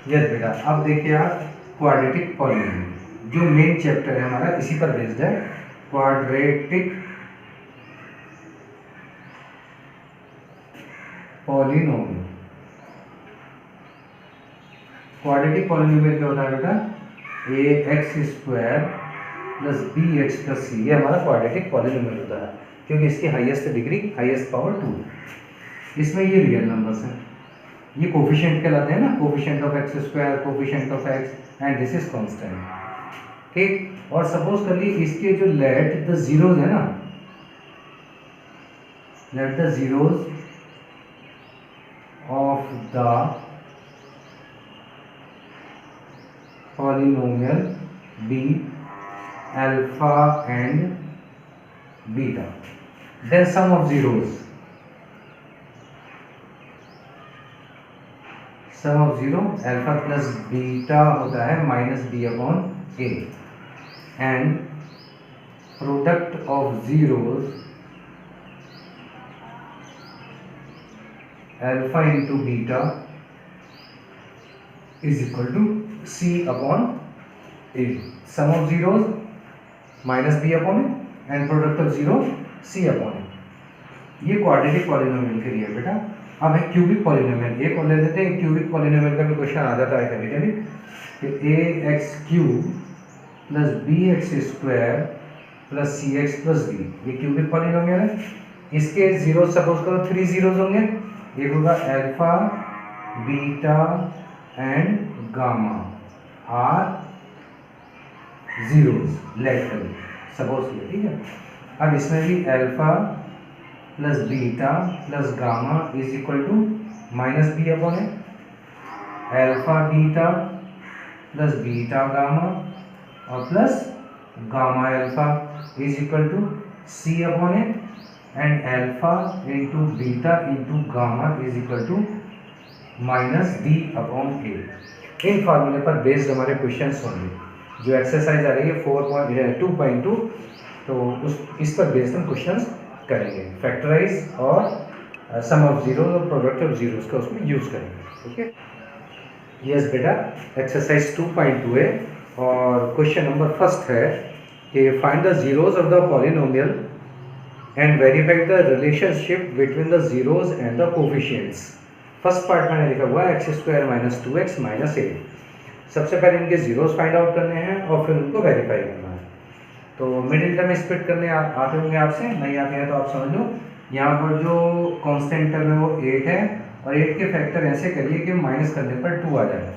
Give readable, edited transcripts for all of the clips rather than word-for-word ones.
Yes बेटा, अब देखिए आप क्वाड्रेटिक पॉलिनोमियल जो मेन चैप्टर है हमारा इसी पर बेस्ड है। क्वाड्रेटिक पॉलिनोमियल, क्वाड्रेटिक पॉलिनोमियल क्या होता है बेटा? A X square plus B X plus C, ये हमारा क्वाड्रेटिक पॉलिनोमियल होता है क्योंकि इसकी हाईएस्ट डिग्री हाईएस्ट पावर 2। इसमें ये रियल नंबर्स हैं, ये कोफिशिएंट कहलाते हैं ना, coefficient of x square, coefficient of x and this is constant. ठीक, और सपोज कर ली इसके जो लेट द जीरोज है ना, let the zeros of the polynomial be alpha and beta, then sum of zeros, sum of zero alpha plus beta होता है minus b upon a, and product of zeros alpha into beta is equal to c upon a, sum of zeros minus b upon a and product of zero c upon a। ये quadratic polynomial के लिए बेटा। अब है cubic polynomial, एक और ले लेते हैं। क्यूबिक पॉलिनोमियल का भी क्वेश्चन आ जाता है कभी कभी कि A X cube plus B X square plus C X plus B, ये क्यूबिक पॉलिनोमियल है। इसके जीरो सपोज करो 3 जीरोज होंगे, एक होगा alpha beta and gamma are zeros let कर सपोज किया, ठीक है। अब इसमें भी alpha plus beta plus gamma is equal to minus B upon A, alpha beta plus beta gamma और plus gamma alpha is equal to C upon A and alpha into beta into gamma is equal to minus D upon A. इन फार्मूले पर based हमारे questions होंगे। जो exercise आ रही है 4.2.2, तो इस पर बेस्ड हम क्वेश्चंस करेंगे। फैक्टराइज और सम ऑफ जीरोज और प्रोडक्ट ऑफ जीरोज का उसमें यूज करेंगे। ओके, यस बेटा, एक्सरसाइज 2.2 है और क्वेश्चन नंबर फर्स्ट है कि find the zeros of the polynomial and verify the relationship between the zeros and the coefficients. First part मैंने लिखा हुआ है x square minus 2x minus 8। सबसे पहले इनके जीरोस फाइंड आउट करने हैं और फिर उनको वेरीफाई करना है। तो मिडिल टर्म स्प्लिट करने आते होंगे आपसे, नहीं आते हैं तो आप समझ लो। यहाँ पर जो कांस्टेंट टर्म है वो 8 है और 8 के फैक्टर ऐसे करिए कि माइनस करने पर 2 आ जाए।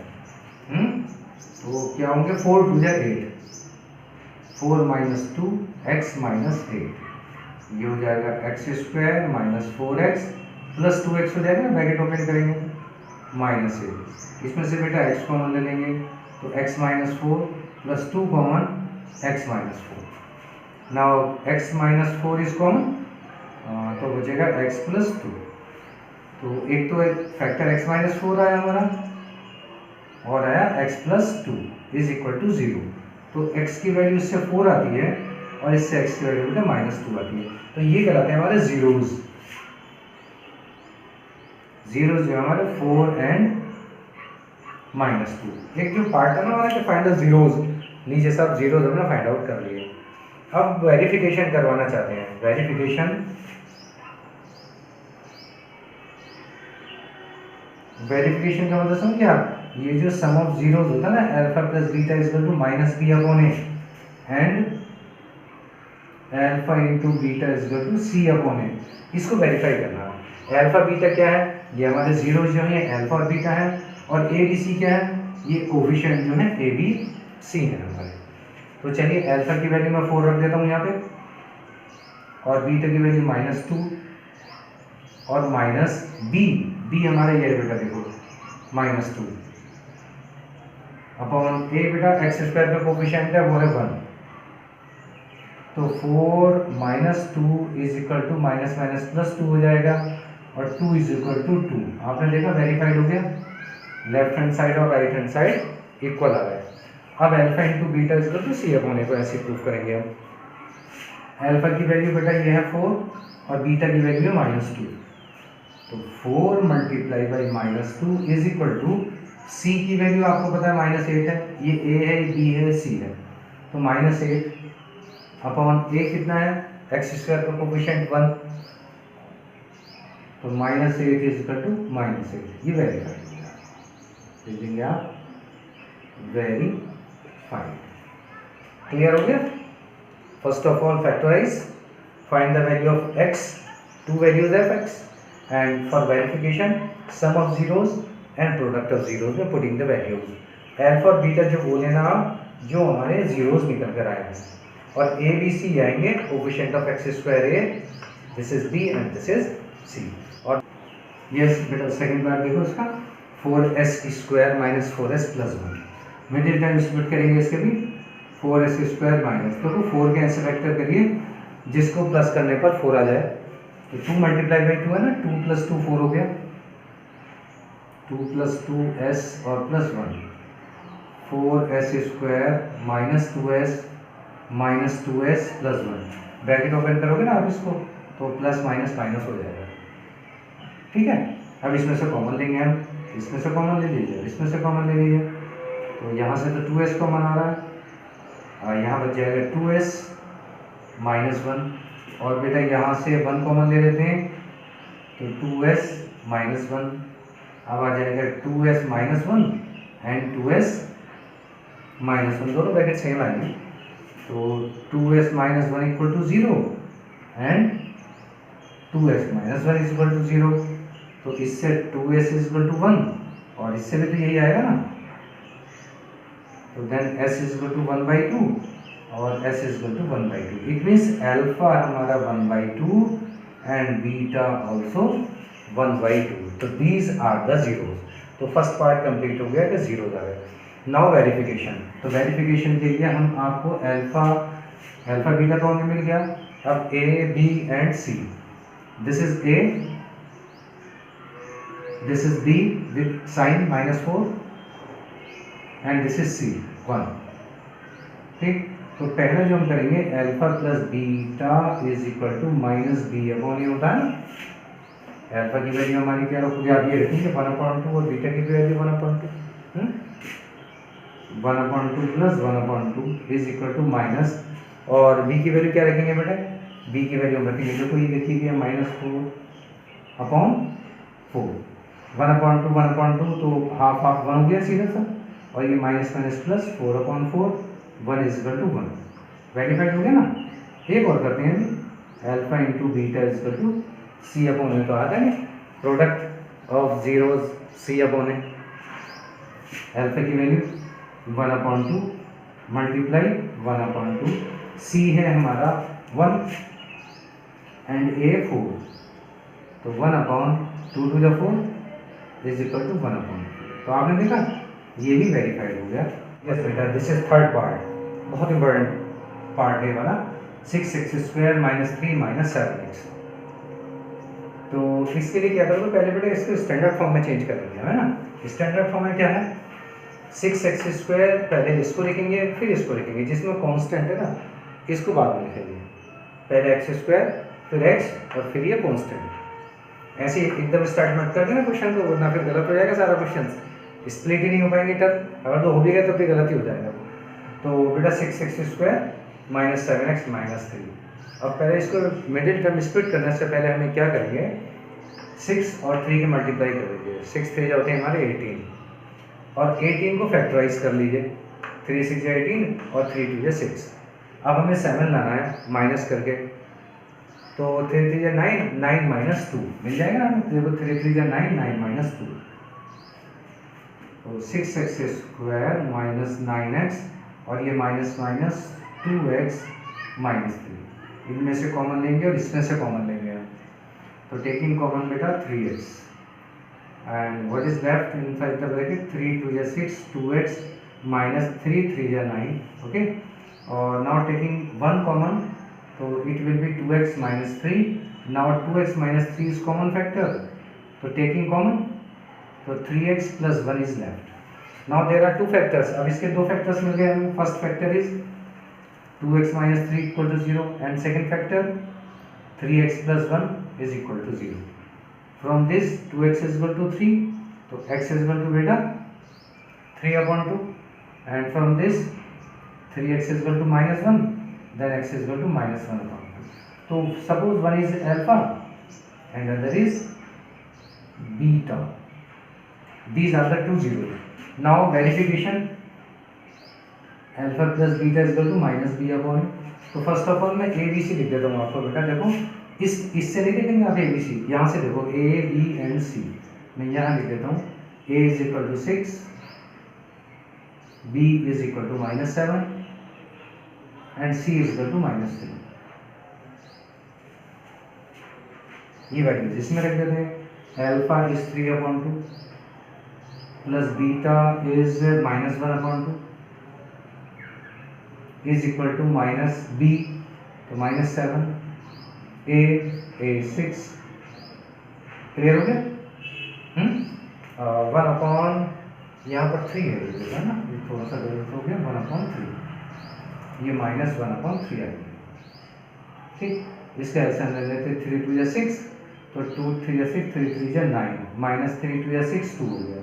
तो क्या होंगे 4 2 जा 8, 4 माइनस 2 x माइनस 8, ये हो जाएगा x square minus 4x plus 2x हो जाएगा, ब्रैकेट ओपन करेंगे माइनस 8। इसमें से बेटा x कॉमन ले लेंगे तो x minus 4 plus 2 common x minus 4। Now x minus 4 is common, तो बचेगा x प्लस 2। तो एक तो एक फैक्टर x माइनस 4 आया हमारा और आया x plus 2 is equal to 0। तो x की वैल्यू इससे 4 आती है और इससे x की वैल्यू बेटा माइनस 2 आती है। तो ये कहलाते हैं हमारे जीरोज। जीरोज जो हमारे 4 एंड माइनस 2। एक जो पार्ट है ना हमारा कि फाइंड द जीरोज, नीचे सब जीरोज हमने फाइंड आउट कर लिए। अब वेरिफिकेशन करवाना चाहते हैं। वेरिफिकेशन का मतलब समझ क्या? ये जो सम ऑफ जीरोज होता है ना, alpha plus beta is equal to minus B upon A and alpha into beta is equal to C upon A, इसको वेरीफाई करना है। अल्फा बीटा क्या है? ये हमारे जीरो जो है अल्फा और बीटा है, और ए बी सी क्या है? ये कोफिशिएंट जो है ए बी सी है हमारे। तो चलिए अल्फा की वैल्यू मैं 4 रख देता हूँ यहाँ पे, और बीटा की वैल्यू माइनस 2 और माइनस बी हमारा ये बेटा देखो माइनस 2 अपॉन ए बेटा एक्स स्क्वायर का कोफिशिएंट है वो है 1। तो 4 minus 2 is equal to minus minus plus 2 हो जाएगा और 2 इज इक्वल टू 2। आपने देखा वेरीफाइड हो गया, लेफ्ट हैंड साइड और राइट हैंड साइड इक्वल आ रहा है। अब alpha into beta is equal to C upon A को ऐसे प्रूव करेंगे हम। अल्फा की वैल्यू बेटा ये है 4 और बीटा की वैल्यू है माइनस 2। तो 4 multiply by minus 2 is equal to C की वैल्यू आपको पता है -8 है, ये ए है, बी है, सी है, तो -8 अपॉन ए कितना है, एक्स स्क्वायर का कोफिशिएंट 1, तो -8 इज इक्वल टू -8, ये वेरीफाइड हो गया, लिख देंगे आप वेरीफाइड। क्लियर हो गया। First of all factorise, find the value of x, two values f x, and for verification sum of zeros and product of zeros में पुटिंग द वैल्यूज। अल्फा और बीटा जो बोले ना आप, जो हमारे जीरोस निकल कर आए हैं, और ए बी सी आएंगे, coefficient of x square a, this is b and this is c. और यस बेटा सेकंड पार्ट देखो इसका, 4s square minus 4s plus 1, middle term split करेंगे इसके भी, 4s स्क्वायर माइनस, तो 4 के ऐसे फैक्टर करिए जिसको प्लस करने पर 4 आ जाए, तो 2 मल्टीप्लाई बाई 2 है ना, 2 प्लस 2 4 हो गया, 2 प्लस 2s और plus 1, 4s square minus 2s minus 2s plus 1, bracket open करोगे ना आप इसको, तो प्लस माइनस माइनस हो जाएगा, ठीक है। अब इसमें से कॉमन लेंगे हम, इसमें से कॉमन ले लीजिए, इसमें से कॉमन ले लीजिए, तो यहाँ से तो 2s कॉमन आ रहा है, यहाँ बच जाएगा 2s माइनस 1, और बेटा यहाँ से 1 कॉमन ले लेते हैं, तो 2s माइनस 1, अब आ जाएगा 2s minus 1 and 2s minus 1, दोनों ब्रैकेट सेम आएंगे, तो 2s minus 1 equal to 0 and 2s minus 1 is equal to 0, तो इससे 2s इज इक्वल टू 1, और इससे भी तो यही आएगा ना, तो then s is equal to 1/2 और s is equal to 1/2, it means alpha हमारा 1/2 एंड बीटा आल्सो 1/2, तो दीज आर द जीरोस। तो फर्स्ट पार्ट कंप्लीट हो गया कि जीरोस आ गए। नाउ वेरिफिकेशन, तो वेरिफिकेशन के लिए हम आपको अल्फा बीटा तो हमें मिल गया, अब a b and c, this is a, this is b with sign -4 and this is c 1, ठीक। तो पहले जो हम करेंगे alpha plus beta is equal to minus B upon A होता है ना, अल्फा की वैल्यू हमारी क्या रखोगे आप, ये रखेंगे 1/2 और बीटा की value 1/2, 1/2 plus 1/2 is equal to minus, और b की वैल्यू क्या रखेंगे बेटा, b की वैल्यू हम रखेंगे, देखो ये देखिए -4 अपॉन 4, 1/2 तो हाफ हाफ 1 हो गया सीधा सा, और ये minus minus plus 4/4, 1 is equal to 1, verified हो गया ना। एक और करते हैं, alpha into beta is equal to C upon A, तो आता है product of zeros C upon A, alpha की वैल्यू 1/2 मल्टीप्लाई 1/2, सी है हमारा 1 एंड ए 4, तो 1/2 to the 4 is equal to 1/2, तो आपने देखा ये भी वेरीफाइड हो गया। यस बेटा, दिस इज थर्ड पार्ट, बहुत इंपॉर्टेंट पार्ट है वाला, 6x square minus 3 minus 7x। तो इसके लिए क्या करोगे, पहले बेटा इसको स्टैंडर्ड फॉर्म में चेंज कर लेंगे, है ना। स्टैंडर्ड फॉर्म में क्या है, 6x स्क्वायर पहले इसको लिखेंगे फिर इसको लिखेंगे, जिसमें कांस्टेंट है ना इसको बाद में लिखेंगे, पहले x स्क्वायर फिर x और फिर ये कांस्टेंट, ऐसे एकदम स्टार्ट मत कर देना क्वेश्चन को, वरना फिर गलत हो जाएगा सारा क्वेश्चन, स्प्लिट ही नहीं हो पाएंगे टर्म, अगर तो हो भी गया तो फिर गलत ही हो जाएगा। तो बेटा 6x square minus 7x minus 3, अब पहले इसको मिडिल टर्म स्प्लिट करने से पहले हमें क्या करेंगे, 6 और 3 के मल्टीप्लाई कर लीजिए, 6 3 होते हैं हमारे 18, और 18 को फैक्टराइज कर लीजिए, 3 6 18 और 3 2 6, अब हमें 7 लाना है माइनस करके, तो 3 3 9, 9 माइनस 2 मिल जाएगा ना, देखो 3 3 9, 9 माइनस 2, तो 6x स्क्वायर माइनस 9x और ये माइनस माइनस 2x माइनस 3, इनमें से कॉमन लेंगे और इसमें से कॉमन लेंगे, तो टेकिंग कॉमन बेटा 3x and what is left inside the bracket, 3 2 6 2x minus 3 3 9, okay, और नाउ टेकिंग 1 कॉमन, तो it will be 2x minus 3, now 2x minus 3 is common factor, तो टेकिंग कॉमन, तो 3x plus 1 is left. Now there are two factors. अब इसके दो factors मिल गए हमें. First factor is 2x minus 3 equal to 0 and second factor 3x plus 1 is equal to 0. From this 2x is equal to 3, तो x is equal to बेटा 3/2, and from this 3x is equal to -1, then x is equal to -1/2. So suppose one is alpha and other is beta. These are the two zeros. Now verification, alpha plus beta is equal to -b/a. तो first of all मैं ए b सी लिख देता हूँ आपको बेटा। देखो इससे नहीं लिखेंगे आप ए बी सी, यहाँ से देखो ए बी एंड सी, मैं यहाँ लिख देता हूँ A is equal to 6, B is equal to -7 and C is equal to -3। ये वैल्यूज इसमें रख देते हैं। Alpha is 3/2 plus beta is -1/2 is equal to -b, तो -7, a 6। क्लियर हो गया? 1/, यहाँ पर 3 है ना, ये थोड़ा सा गलत हो गया, 1/3, ये -1/3 आ गया। ठीक, इसका एल्सियम ले लेते 3 2 जा 6, तो 2 3 जा 6, 3 3 जा 9, -3 2 जा 6 2 हो गया,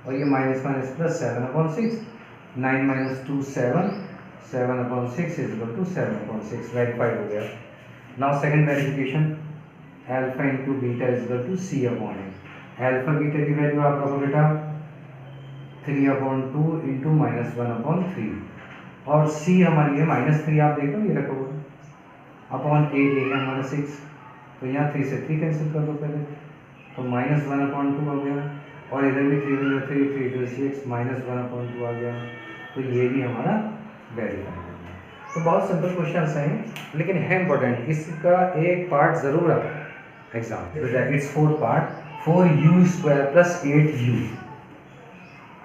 और ये माइनस प्लस 7/6, 9 - 2 7, 7/6 इज इक्वल टू 7/6, वेरीफाइड हो गया। Now second verification, alpha into beta is equal to c/a। Alpha beta की वैल्यू आप रखो बेटा 3/2 इंटू -1/3, और c हमारी है -3, आप देखो ये रखो अपॉन a है हमारा 6, तो यहाँ 3 से 3 कैंसिल कर दो पहले, तो -1/2 हो गया, और इधर भी 3 3 3 2 6 -1/2 आ गया, तो ये भी हमारा वेरीफाई हो गया। तो बहुत सिंपल क्वेश्चन हैं, लेकिन है इंपॉर्टेंट, इसका एक पार्ट ज़रूर आता है exam. It's 4 part, 4u² + 8u।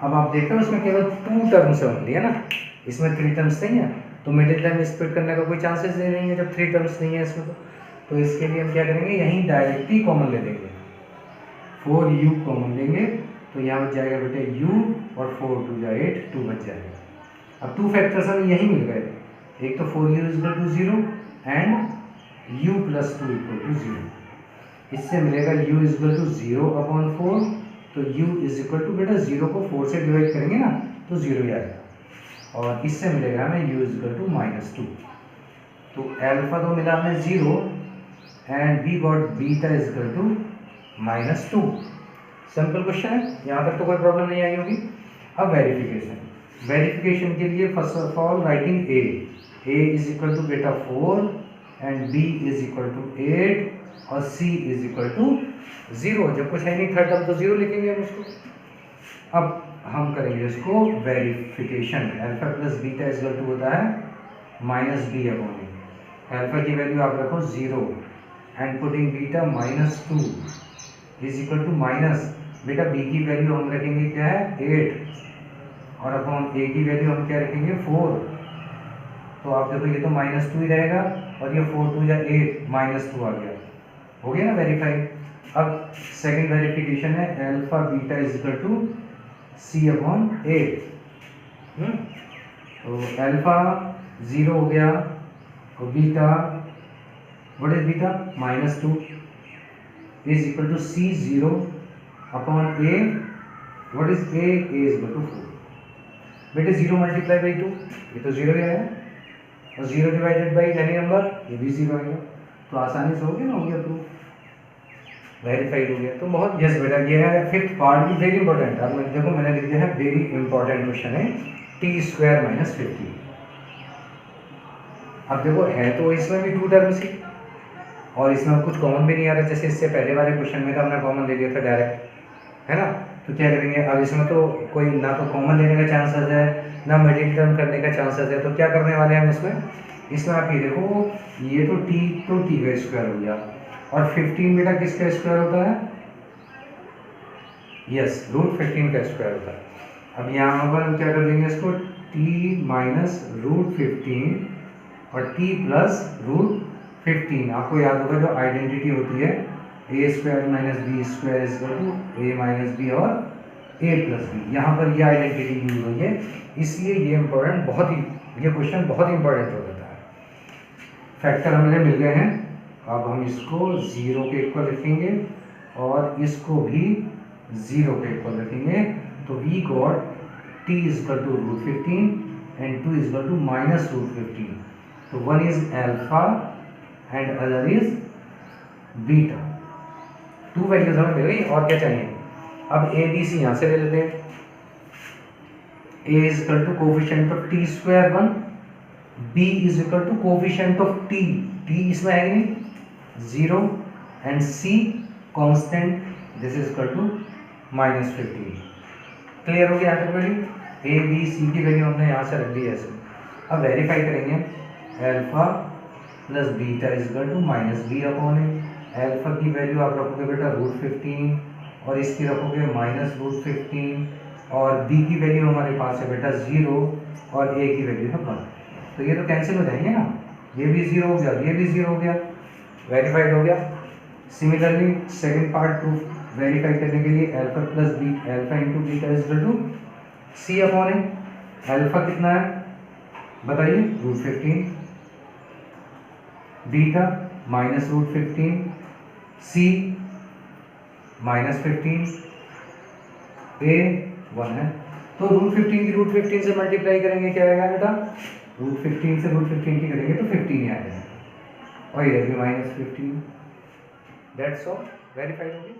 अब आप देखते हो इसमें केवल 2 टर्म्स है ओनली, है ना, इसमें 3 टर्म्स नहीं है, तो मिडिल टर्म स्प्लिट करने का कोई चांसेस नहीं है जब 3 टर्म्स नहीं है इसमें। तो इसके लिए हम क्या करेंगे, यहीं डायरेक्टली कॉमन ले लेंगे, 4u कॉमन लेंगे, तो यहाँ बच जाएगा बेटे u, और 4 2 जा 8, 2 बच जाएगा। अब 2 फैक्टर्स हमें यही मिल गए, एक तो 4u = 0 एंड u + 2 = 0। इससे मिलेगा u = 0/4, तो u = बेटा 0 को 4 से डिवाइड करेंगे ना, तो 0 ही आएगा, और इससे मिलेगा हमें u = -2। तो अल्फा तो मिला हमें 0 and we got beta = -2। Simple question है, यहाँ तक तो कोई प्रॉब्लम नहीं आई होगी। अब वेरिफिकेशन के लिए first of all writing a = बेटा 4 एंड b = 8 और c = 0। जब कुछ है नहीं थर्ड टर्म, तो 0 लिखेंगे हम इसको। अब हम करेंगे इसको वेरिफिकेशन। अल्फा प्लस बीटा = होता है -b/a। अल्फा की वैल्यू आप रखो 0 एंड पुटिंग बीटा -2 = बेटा b की वैल्यू हम रखेंगे क्या है 8, और अपॉन a की वैल्यू हम क्या रखेंगे 4। तो आप देखो ये तो -2 ही रहेगा, और ये 4 2 जा 8, -2 आ गया, हो गया ना वेरीफाई। अब सेकंड वेरिफिकेशन है अल्फा बीटा = c/8। तो अल्फा 0 हो गया, और beta, what is beta -2 = c/0/a। What is a = 4। बेटे 0 × 2, ये तो 0 ही आया, और 0 डिवाइडेड बाई एनी नंबर, ये भी 0 आएगा, तो आसानी से हो गया ना, हो गया प्रूफ, वेरीफाइड हो गया। तो बहुत यस बेटा, ये है 5th पार्ट भी वेरी इंपॉर्टेंट। अब मैं देखो मैंने लिख दिया है वेरी इंपॉर्टेंट क्वेश्चन है, t² - 50। अब देखो है तो इसमें भी 2 टर्म्स ही, और इसमें कुछ कॉमन भी नहीं आ रहा, जैसे इससे पहले वाले क्वेश्चन में तो हमने कॉमन ले लिया था डायरेक्ट, है ना। तो क्या करेंगे, अब इसमें तो कोई ना तो कॉमन लेने का चांसेस है, ना मिडिल टर्म करने का चांसेस है, तो क्या करने वाले हैं हम इसमें आप ये देखो, ये तो t का स्क्वायर हो गया, और 15 बेटा किसका स्क्वायर होता है, यस √15 का स्क्वायर होता है। अब यहाँ पर हम क्या कर देंगे इसको, t - √15 और t + √15। आपको याद होगा जो आइडेंटिटी होती है a² - b² = a - b और a + b, यहाँ पर ये आइडेंटिटी यूज हुई है, इसलिए ये इंपॉर्टेंट, बहुत ही ये क्वेश्चन बहुत इंपॉर्टेंट हो जाता है। फैक्टर हमें मिल गए हैं, अब हम इसको 0 के इक्वल रखेंगे, और इसको भी 0 के इक्वल रखेंगे, तो we got t is equal to √15 and 2 is equal to minus √15. तो one is alpha and other is beta. 2 values हमें मिल गई, और क्या चाहिए? अब ए बी सी यहाँ से ले लेते हैं। a is equal to coefficient of t square 1, b is equal to coefficient of t, t इसमें है नहीं 0, and c constant, this is equal to -15। Clear हो गया यहाँ तक वैल्यू? ए बी सी की वैल्यू हमने यहाँ से रख दी ऐसे। अब वेरीफाई करेंगे, alpha plus beta is equal to -b upon A. Alpha की वैल्यू आप रखोगे बेटा √15 और इसकी रखोगे -√15, और बी की वैल्यू हमारे पास है बेटा 0 और ए की वैल्यू है 1। तो ये तो कैंसिल हो जाएंगे ना, ये भी 0 हो गया, ये भी 0 हो गया, वेरीफाइड हो गया। Similarly second part to verify करने के लिए alpha plus b, alpha into beta is equal to C upon A. Alpha कितना है बताइए? √15, बीटा -√15, सी -15, ए 1 है। तो √15 की √15 से मल्टीप्लाई करेंगे, क्या आएगा बेटा? √15 से √15 की करेंगे तो 15 ही आएगा, और इधर भी -15। दैट्स ऑल, वेरीफाइड होगी।